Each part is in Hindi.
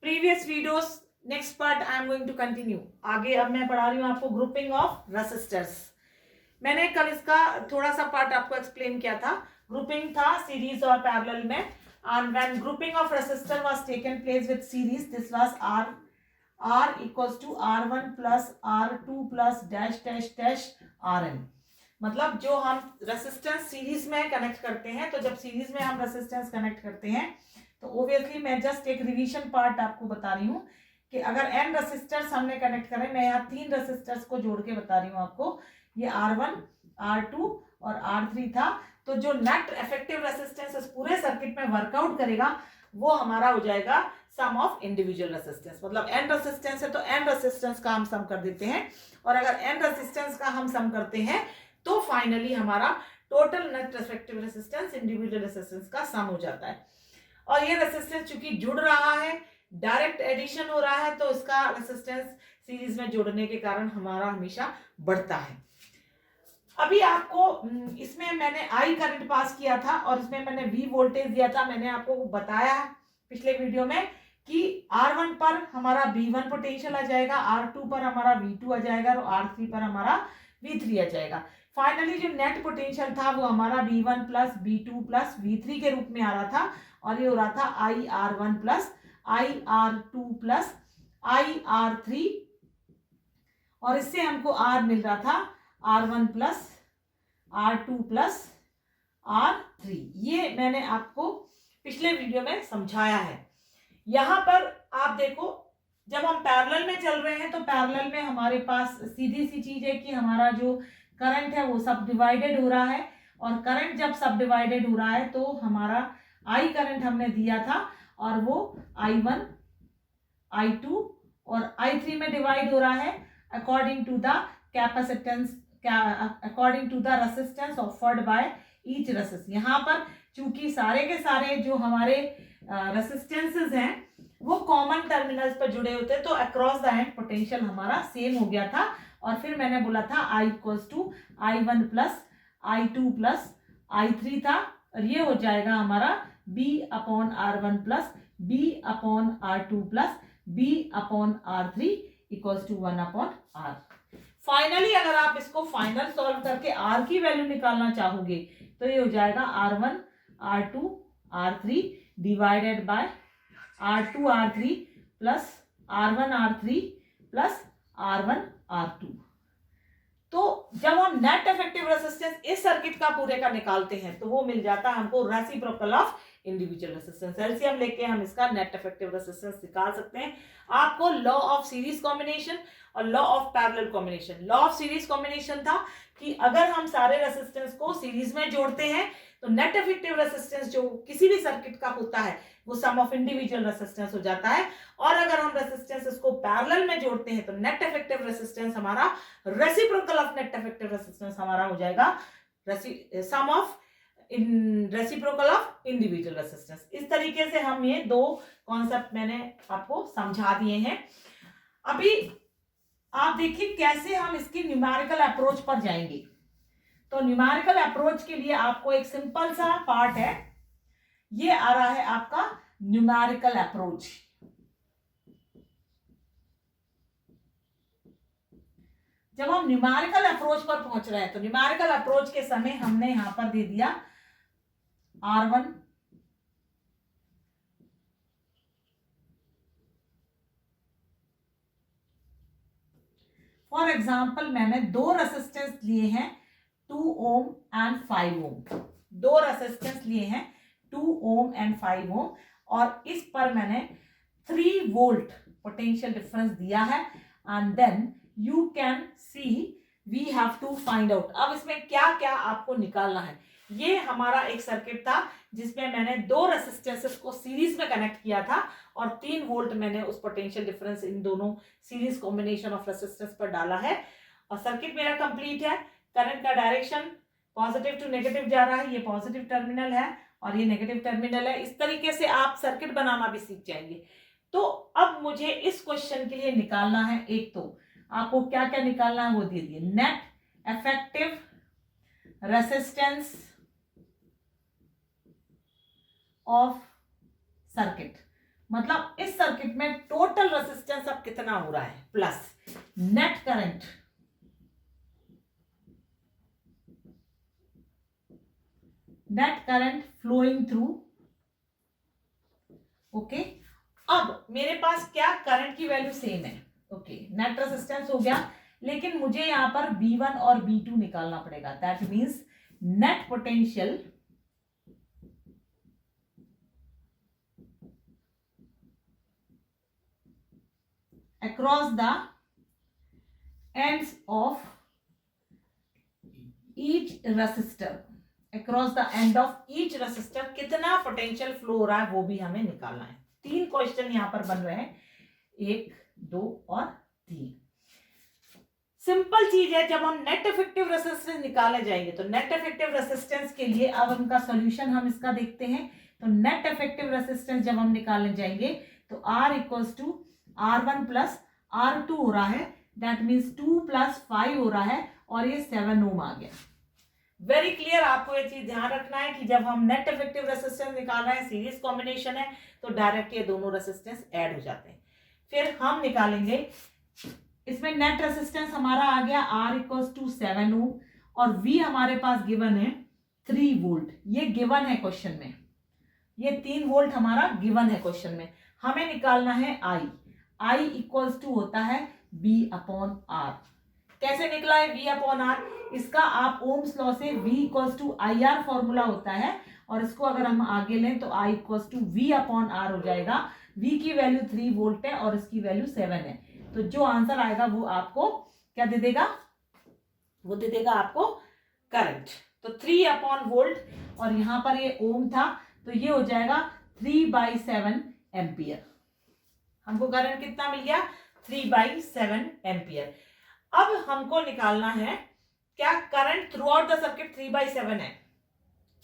Previous videos next part I am going to continue. आगे अब मैं पढ़ा रही हूँ आपको ग्रुपिंग ऑफ रेसिस्टर्स। मैंने कल इसका थोड़ा सा पार्ट आपको एक्सप्लेन किया था। ग्रुपिंग था सीरीज और पैरेलल में, and when grouping of resistor was taken place with series, this was r equals to r1 plus r2 plus dash dash dash rn। मतलब जो हम रेसिस्टेंस सीरीज में कनेक्ट करते हैं, तो जब सीरीज में हम रेसिस्टेंस कनेक्ट करते हैं तो ओबियसली मैं जस्ट एक रिवीजन पार्ट आपको बता रही हूँ कि अगर n रेसिस्टर्स हमने कनेक्ट करें, मैं यहाँ 3 रेसिस्टर्स को जोड़ के बता रही हूँ आपको। ये R1, R2 और R3 था। तो जो नेट इफेक्टिव रेसिस्टेंस इस पूरे सर्किट में वर्कआउट करेगा वो हमारा हो जाएगा सम ऑफ इंडिविजुअल रेसिस्टेंस। मतलब n रेसिस्टेंस है तो n रेसिस्टेंस का हम सम कर देते हैं, और अगर n रेसिस्टेंस का हम सम करते हैं तो फाइनली हमारा total net effective resistance individual resistance का सम हो जाता है। और ये रेसिस्टेंस चूंकि जुड़ रहा है, डायरेक्ट एडिशन हो रहा है, तो इसका रेसिस्टेंस सीरीज में जोड़ने के कारण हमारा हमेशा बढ़ता है। अभी आपको इसमें मैंने आई करंट पास किया था और इसमें मैंने वी वोल्टेज दिया था। मैंने आपको बताया पिछले वीडियो में कि R1 पर हमारा V1 पोटेंशियल आ जाएगा, R2 पर हमारा V2 आ जाएगा और R3 पर हमारा V3 आ जाएगा। फाइनली जो नेट पोटेंशियल था वो हमारा V1 plus V2 plus V3 के रूप में आ रहा था, और ये हो रहा था IR1 plus IR2 plus IR3, और इससे हमको R मिल रहा था R1 plus R2 plus R3। ये मैंने आपको पिछले वीडियो में समझाया है। यहां पर आप देखो, जब हम पैरेलल में चल रहे हैं तो पैरेलल में हमारे पास सीधी सी चीज है कि हमारा जो करंट है वो सब डिवाइडेड हो रहा है, और करंट जब सब डिवाइडेड हो रहा है तो हमारा I करंट हमने दिया था और वो I1, I2 और I3 में डिवाइड हो रहा है according to the capacitance, according to the resistance offered by each resistance. यहाँ पर चूंकि सारे के सारे जो हमारे रेसिस्टेंसेस हैं वो कॉमन टर्मिनल्स पर जुड़े होते हैं, तो अक्रॉस द एंड पोटेंशियल हमारा सेम हो गया था। और फिर मैंने बोला था I equals to I1 plus I2 plus I3 था, और ये हो जाएगा हमारा B upon R1 plus B upon R2 plus B upon R3 equals to 1 upon R। Finally अगर आप इसको फाइनल सॉल्व करके R की वैल्यू निकालना चाहोगे तो ये हो जाएगा R1 R2 R3 divided by R2 R3 plus R1 R3 plus R1 R2। तो जब हम नेट इफेक्टिव रेसिस्टेंस इस सर्किट का पूरे का निकालते हैं तो वो मिल जाता है हमको reciprocal of individual resistance. LCM लेके हम इसका नेट इफेक्टिव रेसिस्टेंस निकाल सकते हैं। आपको लॉ ऑफ सीरीज कॉम्बिनेशन और law of parallel combination, law of series combination था कि अगर हम सारे रेसिस्टेंस को सीरीज में जोड़ते हैं तो नेट इफेक्टिव रेसिस्टेंस जो किसी भी सर्किट का होता है वो सम ऑफ इंडिविजुअल रेसिस्टेंस हो जाता है, और अगर हम रेसिस्टेंस को पैरेलल में जोड़ते हैं तो नेट इफेक्टिव रेसिस्टेंस हमारा reciprocal of net effective resistance हमारा हो जाएगा sum of reciprocal of individual resistance. इस तरीके से हम ये दो कॉन्सेप्ट मैंने आपको समझा दिए हैं। अभी आप देखिए कैसे हम इसकी न्यूमेरिकल अप्रोच पर जाएंगे। तो न्यूमेरिकल अप्रोच के लिए आपको एक सिंपल सा पार्ट है, ये आ रहा है आपका न्यूमेरिकल अप्रोच। जब हम न्यूमेरिकल अप्रोच पर पहुंच रहे हैं तो न्यूमेरिकल अप्रोच के समय हमने यहां पर दे दिया R1 फॉर एग्जाम्पल मैंने दो रेसिस्टेंस लिए हैं 2 ओम एंड 5 ओम, दो रेसिस्टेंस लिए हैं 2 ओम एंड 5 ओम, और इस पर मैंने 3 वोल्ट पोटेंशियल डिफरेंस दिया है, and then you can see we have to find out. अब इसमें क्या क्या आपको निकालना है। ये हमारा एक सर्किट था जिसमें मैंने दो रेसिस्टेंसेस को सीरीज में कनेक्ट किया था और 3 वोल्ट मैंने उस पोटेंशियल डिफरेंस इन दोनों सीरीज कॉम्बिनेशन ऑफ रेसिस्टेंस पर डाला है, और सर्किट मेरा कंप्लीट है। करंट का डायरेक्शन पॉजिटिव टू नेगेटिव जा रहा है, ये पॉजिटिव टर्मिनल है और ये नेगेटिव टर्मिनल है। इस तरीके से आप सर्किट बनाना भी सीख जाएंगे। तो अब मुझे इस क्वेश्चन के लिए निकालना है, एक तो आपको क्या क्या निकालना है वो दे दिए, net effective resistance of circuit. मतलब इस सर्किट में टोटल रेजिस्टेंस अब कितना हो रहा है, plus net current flowing through. Okay, अब मेरे पास क्या करंट की वैल्यू सेम है। ओके, नेट रेजिस्टेंस हो गया, लेकिन मुझे यहां पर V1 और V2 निकालना पड़ेगा। That means net potential across the ends of each resistor, across the end of each resistor कितना पोटेंशियल फ्लो हो रहा है वो भी हमें निकालना है। 3 क्वेश्चन यहां पर बन रहे हैं, 1, 2 और 3। सिंपल चीज है, जब हम नेट इफेक्टिव रेजिस्टेंस निकालने जाएंगे तो नेट इफेक्टिव रेजिस्टेंस के लिए अब उनका सॉल्यूशन हम इसका देखते हैं। तो नेट इफेक्टिव रेजिस्टेंस जब हम निकालने जाएंगे तो R equals to R1 plus R2 हो रहा है, दैट मीन्स 2 प्लस 5 हो रहा है, और ये 7 ओम आ गया। वेरी क्लियर, आपको ये चीज ध्यान रखना है कि जब हम नेट इफेक्टिव रेजिस्टेंस निकाल रहे हैं, सीरीज कॉम्बिनेशन है, तो डायरेक्ट ये दोनों रेजिस्टेंस ऐड हो जाते हैं। फिर हम निकालेंगे, इसमें नेट रेजिस्टेंस हमारा आ गया R इक्वल्स टू 7 ओम, और V हमारे पास गिवन है 3 वोल्ट। ये गिवन है क्वेश्चन में, ये 3 वोल्ट हमारा गिवन है क्वेश्चन में। हमें निकालना है I इक्वल्स टू होता है V अपॉन R। कैसे निकला है V अपॉन R? इसका आप ओम्स लॉ से V equals to IR formula होता है, और इसको अगर हम आगे लें तो I equals to V upon R हो जाएगा। V की वैल्यू 3 वोल्ट है और इसकी वैल्यू 7 है, तो जो आंसर आएगा वो आपको क्या दे देगा, वो दे देगा आपको करंट। तो 3 अपॉन वोल्ट, और यहां पर ये ओम था तो ये हो जाएगा 3/7 एम्पियर। हमको करंट कितना मिल गया, 3/7 एम्पियर। अब हमको निकालना है क्या current through out the circuit 3/7 है।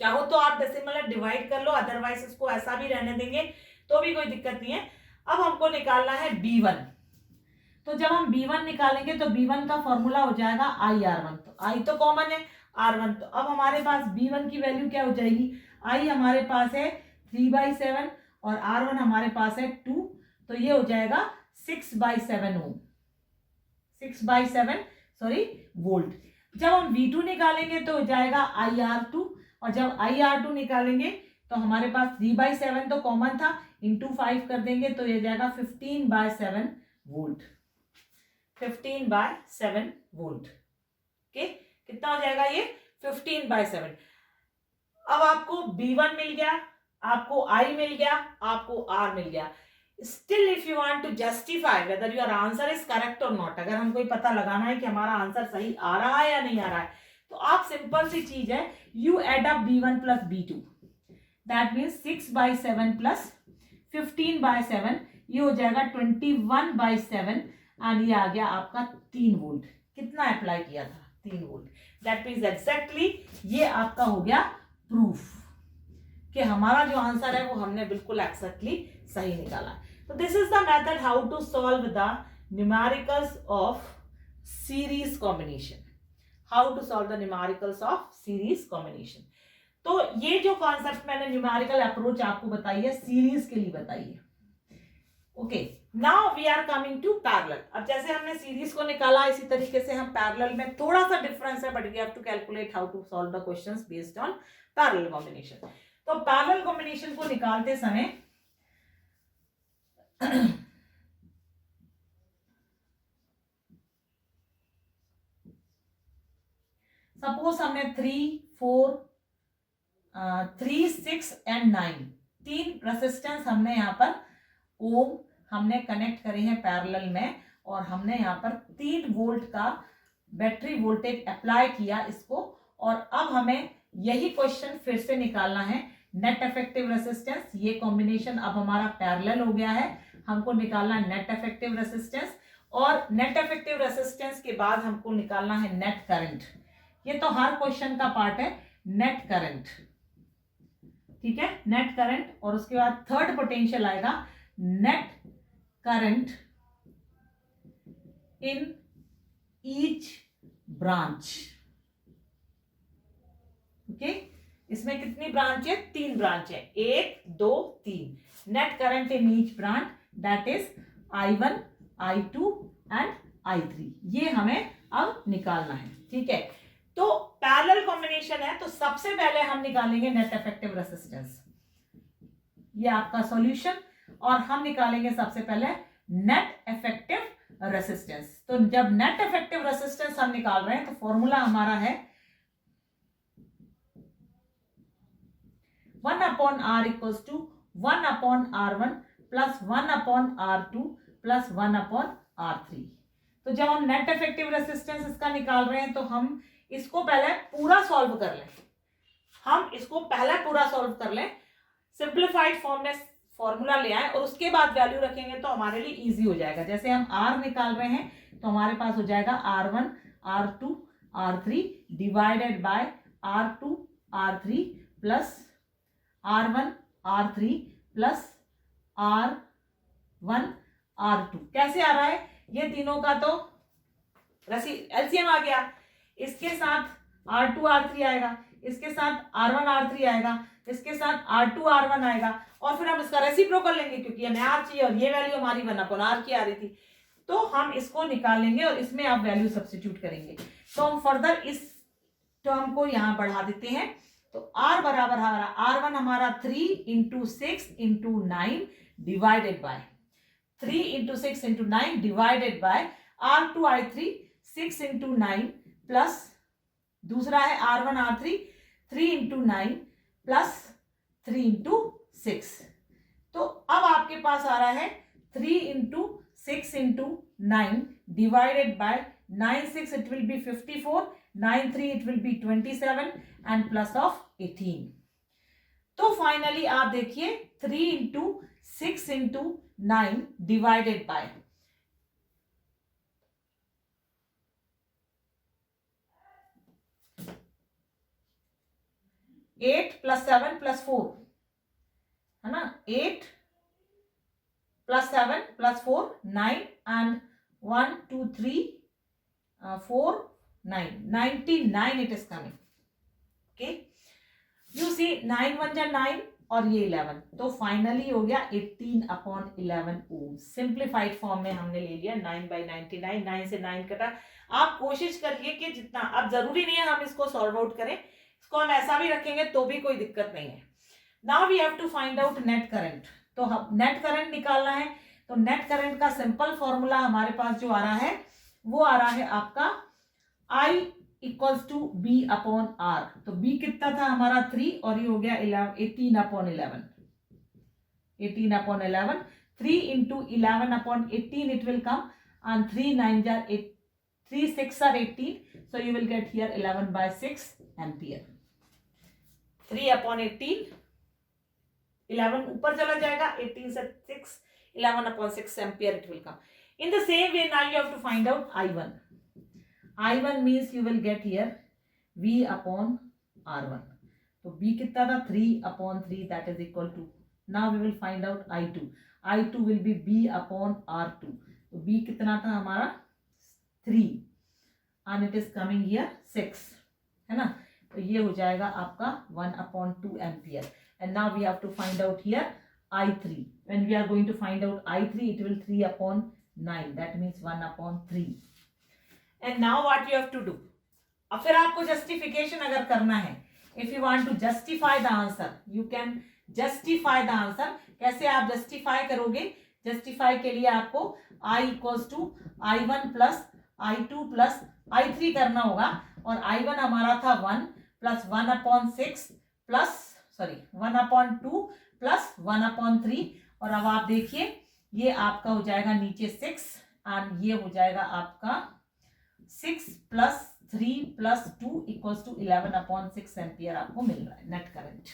चाहो तो आप डेसिमल डिवाइड कर लो, अदरवाइज इसको ऐसा भी रहने देंगे तो भी कोई दिक्कत नहीं है। अब हमको निकालना है B1। तो जब हम B1 निकालेंगे तो B1 का फॉर्मूला हो जाएगा IR1। तो I तो कॉमन है, R1, तो अब हमारे पास B1 की वैल्यू क्या हो जाएगी, I हमारे पास है 3/7 और R1 हमारे पास है 2, तो ये हो जाएगा 6/7 ओम, 6/7 वोल्ट। जब हम V2 निकालेंगे तो हो जाएगा IR2, और जब IR2 निकालेंगे तो हमारे पास 3/7 तो कॉमन था, इंटू 5 कर देंगे तो ये जाएगा 15/7 वोल्ट, 15/7 वोल्ट। ओके, कितना हो जाएगा ये 15/7। अब आपको B1 मिल गया, आपको I मिल गया, आपको R मिल गया। Still if you want to justify whether your answer is correct or not, अगर हमको पता लगाना है कि हमारा आंसर सही आ रहा है या नहीं आ रहा है, तो आप सिंपल सी चीज है, you add up B1 plus B2, that means 6/7 plus 15/7, ये हो जाएगा 21/7, एंड ये आ गया आपका 3 वोल्ट। कितना अप्लाई किया था, 3 वोल्ट। दैट मीन्स एग्जैक्टली ये आपका हो गया प्रूफ कि हमारा जो आंसर है वो हमने बिल्कुल एक्जैक्टली सही निकाला। तो this is the method how to solve the numericals of series combination, how to solve the numericals of series combination. तो ये जो कॉन्सेप्ट मैंने न्यूमेरिकल अप्रोच आपको बताई है, सीरीज के लिए बताई है। Okay, now we are coming to parallel. अब जैसे हमने सीरीज को निकाला, इसी तरीके से हम पैरेलल में, थोड़ा सा डिफरेंस है but we have to calculate how to solve the questions based on parallel combination. तो पैरेलल कॉम्बिनेशन को निकालते समय सपोज हमने 3, 4, 3, 6 एंड 9 तीन रेसिस्टेंस हमने यहाँ पर ओम हमने कनेक्ट करे हैं पैरेलल में, और हमने यहाँ पर 3 वोल्ट का बैटरी वोल्टेज अप्लाई किया इसको। और अब हमें यही क्वेश्चन फिर से निकालना है, नेट इफेक्टिव रेसिस्टेंस। ये कॉम्बिनेशन अब हमारा पैरेलल हो गया है, हमको निकालना नेट इफेक्टिव रेसिस्टेंस, और नेट इफेक्टिव रेसिस्टेंस के बाद हमको निकालना है नेट करंट। ये तो हर क्वेश्चन का पार्ट है, नेट करंट, ठीक है, नेट करंट। और उसके बाद थर्ड पोटेंशियल आएगा net current in each branch. Okay, इसमें कितनी ब्रांच है? 3 ब्रांच है, 1 2 3। Net current in each branch that is I1 I2 and I3, ये हमें अब निकालना है। ठीक है, तो पैरेलल कॉम्बिनेशन है, तो सबसे पहले हम निकालेंगे नेट इफेक्टिव रेजिस्टेंस, ये आपका सॉल्यूशन, और हम निकालेंगे सबसे पहले नेट इफेक्टिव रेजिस्टेंस। तो जब नेट इफेक्टिव रेजिस्टेंस हम निकाल रहे हैं तो फॉर्मूला हमारा है 1/R equals to 1/R1 plus 1/R2 plus 1/R3। तो जब हम नेट इफेक्टिव रेजिस्टेंस इसका निकाल रहे हैं तो हम इसको पहले पूरा सॉल्व कर लें, हम इसको पहले पूरा सॉल्व कर लें, सिंप्लीफाइड फॉर्म में फॉर्मूला ले आए और उसके बाद वैल्यू रखेंगे तो हमारे लिए इजी हो जाएगा। जैसे हम R निकाल रहे हैं तो हमारे पास हो जाएगा R1 R2 R3 divided by R2 R3 plus R1 R3 plus R1 R2। कैसे आ रहा है? ये तीनों का तो एलसीएम आ गया, इसके साथ R2 R3 आएगा, इसके साथ R1 R3 आएगा, इसके साथ R2 R1 आएगा, और फिर हम इसका रेसिप्रोकल लेंगे क्योंकि हमें R चाहिए और ये वैल्यू हमारी 1/R की आ रही थी, तो हम इसको निकालेंगे और इसमें आप वैल्यू सब्स्टिट्यूट करेंगे। तो हम फर्दर इस टर्म को यहां बढ़ा देते हैं, तो R बराबर हमारा R1 हमारा 3 into 6 into 9 divided bye 3 into 6 into 9 divided bye R2 I3 6 into 9 plus दूसरा है R1 R3 3 into 9 plus 3 into 6। तो अब आपके पास आ रहा है 3 into 6 into 9 divided by 9 6 it will be 54, 9 3 it will be 27 and plus of 18। तो फाइनली आप देखिए 3 into 6 into 9 divided by 8 plus 7 plus 4 है ना, 8 plus 7 plus 4 9 and 1 2 3 4 9 99 it is coming. Okay, you see 9 1 जा 9 और ये 11, तो फाइनली हो गया 18/11 ओम। सिंप्लीफाइड फॉर्म में हमने ले लिया 9/99, 9 से 9 कटा। आप कोशिश करिए कि जितना, अब जरूरी नहीं है हम इसको सॉल्व आउट करें, इसको हम ऐसा भी रखेंगे तो भी कोई दिक्कत नहीं है। Now we have to find out net current. तो हम नेट करंट निकालना है, तो नेट करंट का सिंपल फॉर्मूला हमारे पास जो आ रहा है वो आ रहा है आपका I इक्वल्स टू B/R। तो B कितना था हमारा 3 और ये हो गया 18/11, 18/11, 3 into 11/18 it will come, and 3 9 are 8, 3 6 are 18, so you will get here 11/6 ampere। 3/18, 11 ऊपर चला जाएगा, 18 से 6, 11/6 ampere it will come। In the same way now you have to find out I1। I1 means you will get here V/R1। तो B कितना था 3/3, that is equal to, now we will find out I2। I2 will be B/R2। तो B कितना था हमारा 3 and it is coming here 6 है ना, तो ये हो जाएगा आपका 1/2 ampere. and now we have to find out here I3। when we are going to find out I3 it will 3/9, that means 1/3। and now what you have to do, अब फिर आपको जस्टिफिकेशन अगर करना है, if you want to justify the answer you can justify the answer। कैसे आप जस्टिफाई करोगे? जस्टिफाई के लिए आपको I equals to I1 plus I2 plus I3 करना होगा, और I1 हमारा था 1 प्लस 1/6 प्लस 1/2 प्लस 1/3, और अब आप देखिए ये आपका हो जाएगा नीचे 6 एंड ये हो जाएगा आपका 6 plus 3 plus 2 equals to 11/6 ampere आपको मिल रहा है नेट करंट।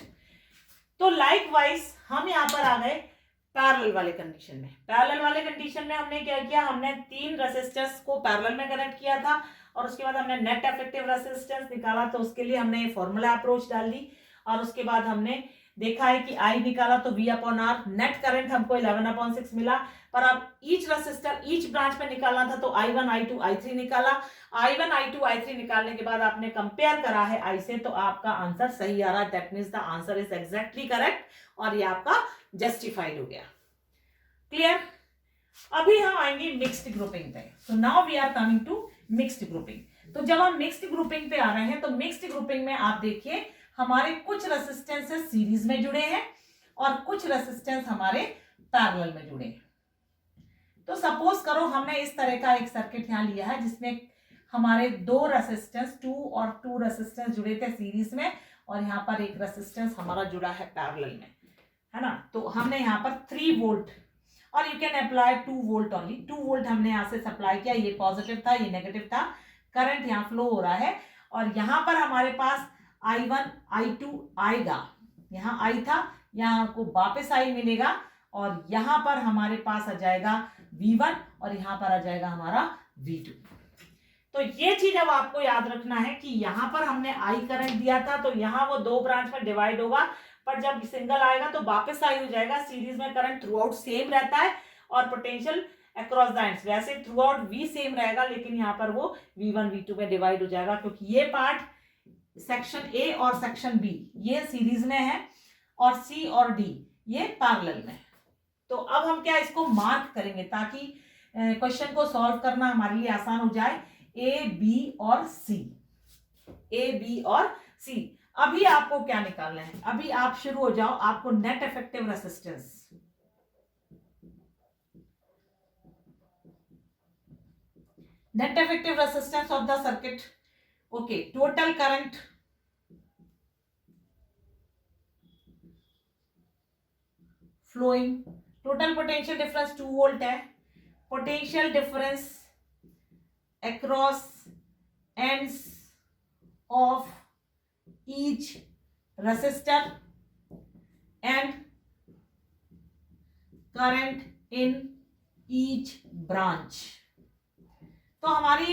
तो लाइकवाइज हम यहाँ पर आ गए पैरेलल वाले कंडीशन में। पैरेलल वाले कंडीशन में हमने क्या किया, हमने 3 रेसिस्टर्स को पैरेलल में कनेक्ट किया था और उसके बाद हमने नेट इफेक्टिव रेसिस्टेंस निकाला, तो उसके लिए हमने फॉर्मूला अप्रोच डाल दी, और उसके बाद हमने देखा है कि I निकाला तो V/R, नेट करंट हमको 11/6 मिला, पर अब ईच रेसिस्टर ईच ब्रांच में निकालना था, तो I1 I2 I3 निकाला। I1 I2 I3 निकालने के बाद आपने कंपेयर करा है I से, तो आपका आंसर सही आ रहा है। That means the answer is exactly correct और ये आपका जस्टिफाइड हो गया। क्लियर? अभी हम आएंगे मिक्स्ड ग्रुपिंग पे। So now we are coming to mixed grouping. तो जब हम मिक्स्ड ग्रुपिंग पे आ रहे हैं, तो मिक्स्ड ग्रुपिंग में आप देखिए हमारे कुछ रेसिस्टेंसेस सीरीज में जुड़े हैं और कुछ रेसिस्टेंस हमारे पैरेलल में जुड़े हैं। तो सपोज करो हमने इस तरह का एक सर्किट यहां लिया है जिसमें हमारे दो रेसिस्टेंस 2 और 2 रेसिस्टेंस जुड़े थे सीरीज में, और यहाँ पर एक रेसिस्टेंस हमारा जुड़ा है पैरेलल में, है ना। तो हमने यहाँ पर 3 वोल्ट, और you can apply 2 volt only. 2 volt हमने यहाँ से सप्लाई किया, ये पॉजिटिव था, ये नेगेटिव था, करंट यहाँ फ्लो हो रहा है। और यहाँ पर हमारे पास I1 I2 आएगा, यहाँ I था, यहाँ को वापस I मिलेगा, और यहाँ पर हमारे पास आ जाएगा V1 और यहाँ पर आ जाएगा हमारा V2। तो ये चीज अब आपको याद रखना है कि यहाँ पर हमने I करंट दिया था, तो यहाँ वो 2 ब्रांच में डिवाइड होगा, पर जब सिंगल आएगा तो वापस I हो जाएगा। सीरीज में करंट थ्रू आउट सेम रहता है और पोटेंशियल अक्रॉस द एंड्स वैसे थ्रू आउट V सेम रहेगा, लेकिन यहाँ पर वो V1 V2 में डिवाइड हो जाएगा, क्योंकि ये पार्ट सेक्शन A और सेक्शन B ये सीरीज में है और C और D ये पैरेलल में। तो अब हम क्या इसको मार्क करेंगे ताकि क्वेश्चन को सॉल्व करना हमारे लिए आसान हो जाए। A B और C, A B और C। अभी आपको क्या निकालना है? अभी आप शुरू हो जाओ, आपको net effective resistance, net effective resistance of the circuit, okay, total current, flowing, total potential difference 2 volt है, potential difference across ends of each resistor and current in each branch। तो हमारे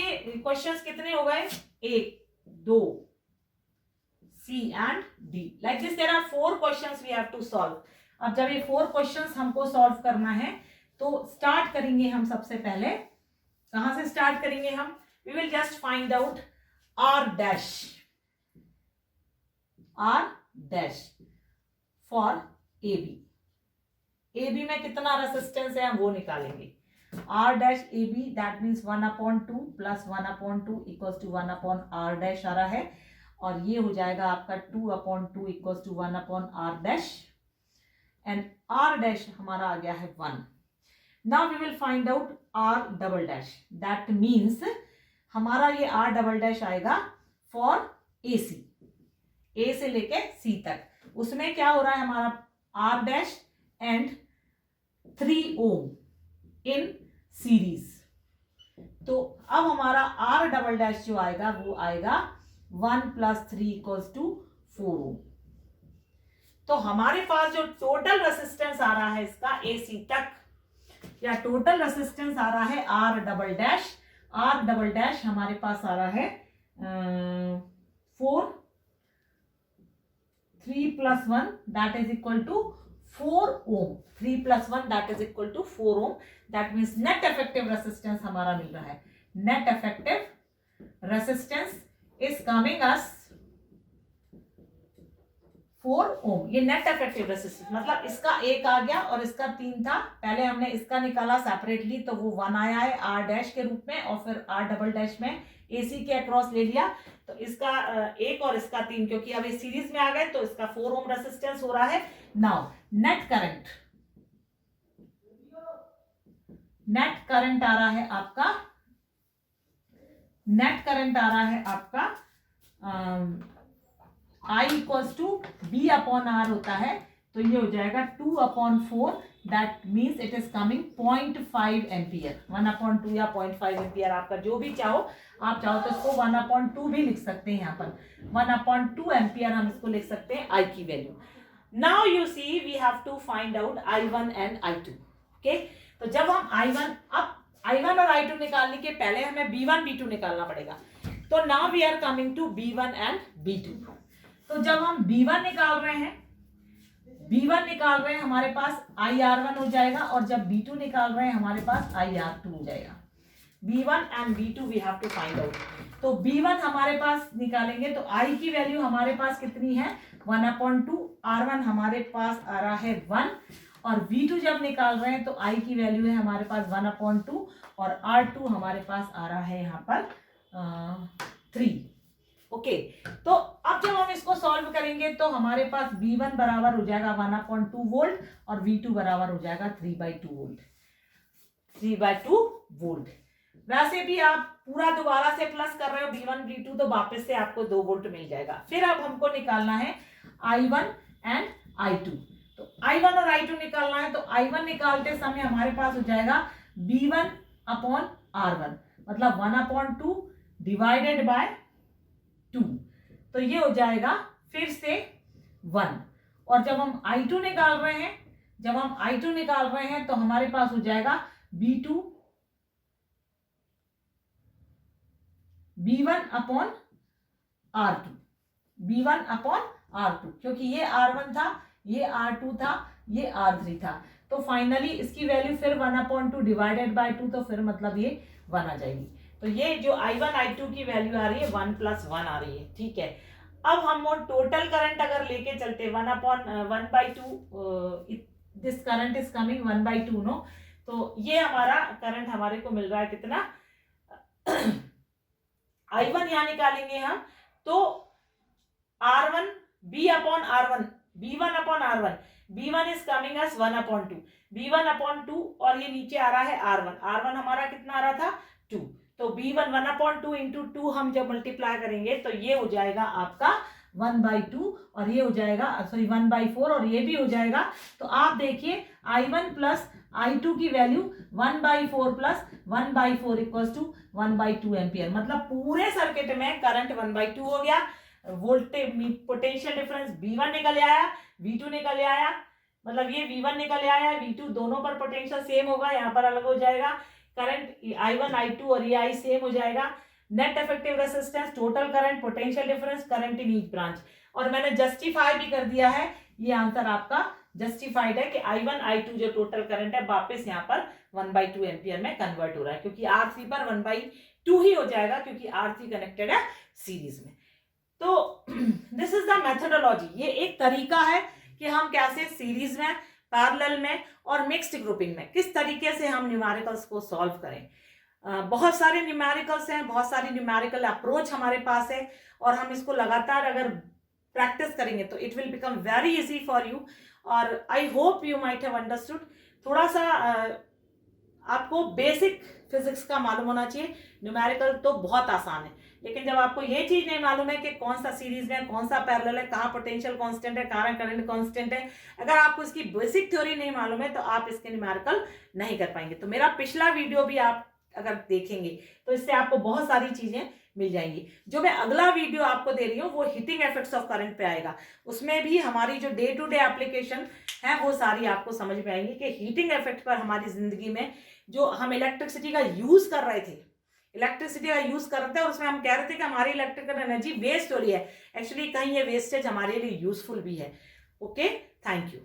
क्वेश्चंस कितने हो गए? 1 2 C and D। Like this there are 4 questions we have to solve. अब जब ये 4 क्वेश्चंस हमको सॉल्व करना है, तो स्टार्ट करेंगे हम सबसे पहले। कहां से स्टार्ट करेंगे हम? We will just find out R dash for AB। AB में कितना रेसिस्टेंस है हम वो निकालेंगे। R dash AB that means 1/2 plus 1/2 equals to 1/R dash आ रहा है, और ये हो जाएगा आपका 2/2 equals to 1/R dash, and R dash हमारा आ गया है 1। Now we will find out R double dash, that means हमारा ये R double dash आएगा for AC, A से लेके C तक। उसमें क्या हो रहा है हमारा R dash and 3 ohm in series. तो अब हमारा R डबल डैश जो आएगा वो आएगा 1 + 3 = 4 ओम। तो हमारे पास जो टोटल रेसिस्टेंस आ रहा है इसका AC तक, या टोटल रेसिस्टेंस आ रहा है R डबल डैश हमारे पास आ रहा है 4 3 + 1 that is equal to 4 ohm। 3 + 1 that is equal to 4 ohm। that means net effective resistance हमारा मिल रहा है, net effective resistance is coming as 4 ohm। ये net effective resistance मतलब इसका 1 आ गया और इसका 3 था। पहले हमने इसका निकाला सेपरेटली, तो वो 1 आया है R डैश के रूप में, और फिर R डबल डैश में AC के अक्रॉस ले लिया, तो इसका 1 और इसका 3, क्योंकि अब ये सीरीज में आ गए तो इसका 4 ओम रेसिस्टेंस हो रहा है। नाउ नेट करंट आ रहा है आपका, नेट करंट आ रहा है आपका I = B/R होता है, तो ये हो जाएगा 2/4। That means it is coming 0.5 ampere. 1/2 या 0.5 एम्पियर, आपका जो भी चाहो, आप चाहो तो इसको 1/2 भी लिख सकते हैं। यहाँ पर 1/2 एम्पियर हम इसको लिख सकते हैं I की value. Now you see we have to find out I1 and I2। Okay, तो जब हम I1 और I2 निकालने के पहले हमें B1 B2 निकालना पड़ेगा। तो now we are coming to B1 and B2। तो जब हम B1 निकाल रहे हैं, B1 निकाल रहे हैं हमारे पास IR1 हो जाएगा, और जब B2 निकाल रहे हैं हमारे पास IR2 हो जाएगा। B1 and B2 we have to find out. तो B1 हमारे पास निकालेंगे तो I की वैल्यू हमारे पास कितनी है 1/2, R1 हमारे पास आ रहा है 1, और V2 जब निकाल रहे हैं तो I की वैल्यू है हमारे पास 1/2, और R2 हमारे पास आ रहा है यहाँ पर 3। ओके, तो अब जब हम इसको सॉल्व करेंगे तो हमारे पास B1 बराबर हो जाएगा 1/2 वोल्ट, और V2 बराबर हो जाएगा 3/2 वोल्ट। 3/2 वोल्ट। वैसे भी आप पूरा दोबारा से प्लस कर रहे हो B1 B2 तो वापस से आपको 2 वोल्ट मिल जाएगा। फिर अब हमको निकालना है I1 एंड I2। तो I1 और I2 निकालना है, तो I1 निकालते समय हमारे पास हो जाएगा B1/R1, मतलब 1/2 डिवाइडेड बाय 2, तो ये हो जाएगा फिर से 1। और जब हम I2 निकाल रहे हैं तो हमारे पास हो जाएगा B1/R2, क्योंकि ये R1 था, ये R2 था, ये R3 था। तो फाइनली इसकी वैल्यू फिर 1/2 डिवाइडेड बाय 2, तो फिर मतलब ये 1 आ जाएगी। तो ये जो I1 I2 की वैल्यू आ रही है 1 + 1 आ रही है। ठीक है, अब हम टोटल करंट अगर लेके चलते 1/2, this current is coming 1/2 no, तो ये हमारा करंट हमारे को मिल रहा है कितना I1 यहाँ निकालेंगे हम, तो R1 B/R1, B1/R1, B1 is coming as 1/2, B1/2, और ये नीचे आ रहा है R1 हमारा कितना आ रहा था 2, तो B1 1/2 इंटू 2 हम जब मल्टीप्लाई करेंगे तो ये हो जाएगा आपका 1/2, और ये हो जाएगा 1/4, और ये भी हो जाएगा। तो आप देखिए I1 प्लस I2 की value 1/4 plus 1/4 equals to 1/2 ampere, मतलब पूरे सर्किट में करंट 1/2 हो गया। वोल्टेज पोटेंशियल डिफरेंस B1 निकल आया, V2 निकल आया, मतलब ये V1 निकल आया, V2, दोनों पर पोटेंशियल सेम होगा, यहाँ पर अलग हो जाएगा। करंट I1 I2 और ये I सेम हो जाएगा। Net effective resistance, total current, potential difference, current in each branch, और मैंने जस्टिफाई भी कर दिया है। ये आंसर आपका जस्टिफाइड है कि I1 I2 जो टोटल करंट है वापस यहाँ पर 1/2 एम्पियर में कन्वर्ट हो रहा है, क्योंकि R3 पर 1/2 ही हो जाएगा, क्योंकि R3 कनेक्टेड है सीरीज में। तो दिस इज द मेथोडोलॉजी, ये एक तरीका है कि हम कैसे सीरीज में, पैरेलल में और मिक्स्ड ग्रुपिंग में किस तरीके से हम न्यूमेरिकल्स को सॉल्व करें। बहुत सारे न्यूमेरिकल्स हैं, बहुत सारी न्यूमेरिकल अप्रोच हमारे पास है, और हम इसको लगातार अगर प्रैक्टिस करेंगे तो it will become very easy for you. और I hope you might have understood. थोड़ा सा आपको बेसिक फिजिक्स का मालूम होना चाहिए। न्यूमेरिकल तो बहुत आसान है, लेकिन जब आपको ये चीज नहीं मालूम है कि कौन सा सीरीज में कौन सा पैरेलल है, कहाँ पोटेंशियल कांस्टेंट है, कहाँ करंट कांस्टेंट है, अगर आपको इसकी बेसिक थ्योरी नहीं मालूम है तो आप इसके न्यूमेरिकल नहीं कर पाएंगे। तो मेरा पिछला वीडियो भी आप अगर देखेंगे तो इससे आपको बहुत सारी चीजें मिल जाएंगी। जो मैं अगला वीडियो आपको दे रही हूँ वो हीटिंग इफेक्ट्स ऑफ करंट पे आएगा, उसमें भी हमारी जो डे टू डे एप्लीकेशन है वो सारी आपको समझ में आएंगी कि हीटिंग इफेक्ट पर हमारी जिंदगी में जो हम इलेक्ट्रिसिटी का यूज कर रहे थे, और उसमें हम कह रहे थे कि हमारी इलेक्ट्रिकल एनर्जी वेस्ट हो रही है, एक्चुअली कहीं ये वेस्टेज हमारे लिए यूजफुल भी है। Okay, thank you.